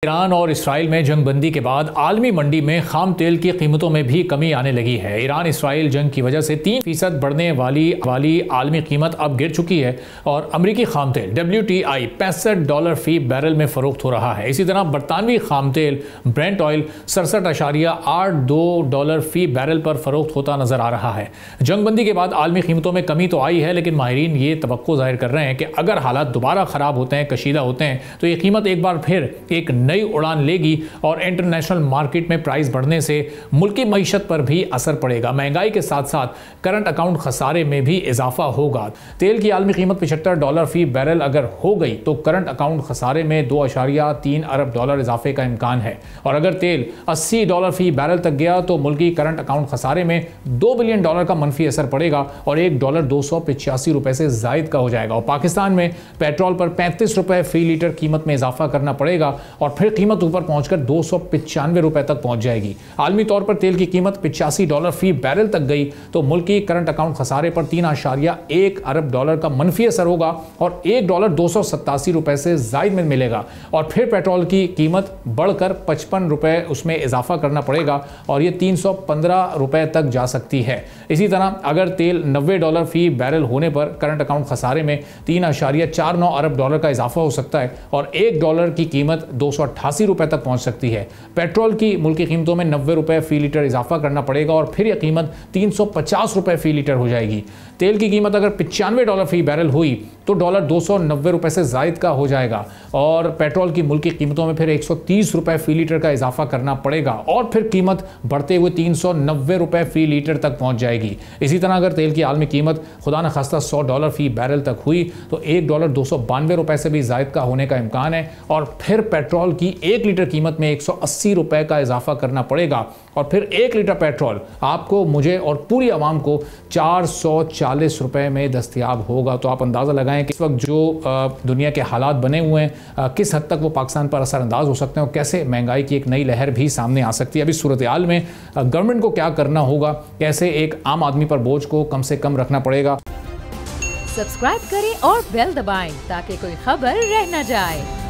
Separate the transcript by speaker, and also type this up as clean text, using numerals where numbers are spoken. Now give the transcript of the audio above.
Speaker 1: Iran और Israel में जंगबंदी के बाद आलमी मंडी में खाम तेल की कीमतों में भी कमी आने लगी है। ईरान इसराइल जंग की वजह से 3% बढ़ने वाली आलमी कीमत अब गिर चुकी है और अमरीकी खाम तेल WTI $65 फी बैरल में फरोख्त हो रहा है। इसी तरह बरतानवी खाम तेल ब्रेंट ऑयल $67.82 फी बैरल पर फरोख्त होता नजर आ रहा है। जंगबंदी के बाद आलमी कीमतों में कमी तो आई है, लेकिन माहिरीन ये तवक्को जाहिर कर रहे हैं कि अगर हालात दोबारा ख़राब होते हैं, कशीदा होते हैं, तो ये कीमत एक बार फिर एक नई उड़ान लेगी और इंटरनेशनल मार्केट में प्राइस बढ़ने से मुल्की मईशत पर भी असर पड़ेगा। महंगाई के साथ साथ करंट अकाउंट खसारे में भी इजाफा होगा। तेल की आलमी कीमत $75 फी बैरल अगर हो गई तो करंट अकाउंट खसारे में $2.3 अरब इजाफे का इम्कान है, और अगर तेल $80 फी बैरल तक गया तो मुल्की करंट अकाउंट खसारे में $2 बिलियन का मनफी असर पड़ेगा और $1 285 से जायद का हो जाएगा। और पाकिस्तान में पेट्रोल पर ₹35 फी लीटर कीमत में इजाफा करना पड़ेगा और फिर कीमत ऊपर पहुंचकर ₹295 तक पहुंच जाएगी। आलमी तौर पर तेल की कीमत $85 फी बैरल तक गई तो मुल्की करंट अकाउंट खसारे पर $3.1 अरब का मनफी असर होगा और $1 287 से जायद में मिलेगा। और फिर पेट्रोल की कीमत बढ़कर ₹55 उसमें इजाफा करना पड़ेगा और ये $315 तक जा सकती है। इसी तरह अगर तेल $90 फी बैरल होने पर करंट अकाउंट खसारे में $3.49 अरब का इजाफा हो सकता है और $1 की कीमत ₹288 तक पहुंच सकती है। पेट्रोल की मुल्की कीमतों में ₹90 फी लीटर इजाफा करना पड़ेगा और फिर यह कीमत ₹350 फी लीटर हो जाएगी। तेल की कीमत अगर $95 फी बैरल हुई तो $290 से जायद का हो जाएगा और पेट्रोल की मुल्की कीमतों में फिर ₹130 फी लीटर का इजाफा करना पड़ेगा और फिर कीमत बढ़ते हुए $390 फी लीटर तक पहुंच जाएगी। इसी तरह अगर तेल की आलमी कीमत खुदा न खास्ता $100 फी बैरल तक हुई तो $1 292 से भी जायद का होने का इम्कान है और फिर पेट्रोल की 1 लीटर कीमत में ₹180 का इजाफा करना पड़ेगा और फिर 1 लीटर पेट्रोल आपको, मुझे और पूरी आवाम को ₹440 में दस्तयाब होगा। तो आप अंदाज़ा लगाएं कि इस वक्त जो दुनिया के हालात बने हुए हैं, किस हद तक वो पाकिस्तान पर असरअंदाज हो सकते हैं और कैसे महंगाई की एक नई लहर भी सामने आ सकती है। अभी सूरत हाल में गवर्नमेंट को क्या करना होगा, कैसे एक आम आदमी पर बोझ को कम से कम रखना पड़ेगा।
Speaker 2: सब्सक्राइब करें और बेल दबाएं ताकि कोई खबर रह न जाए।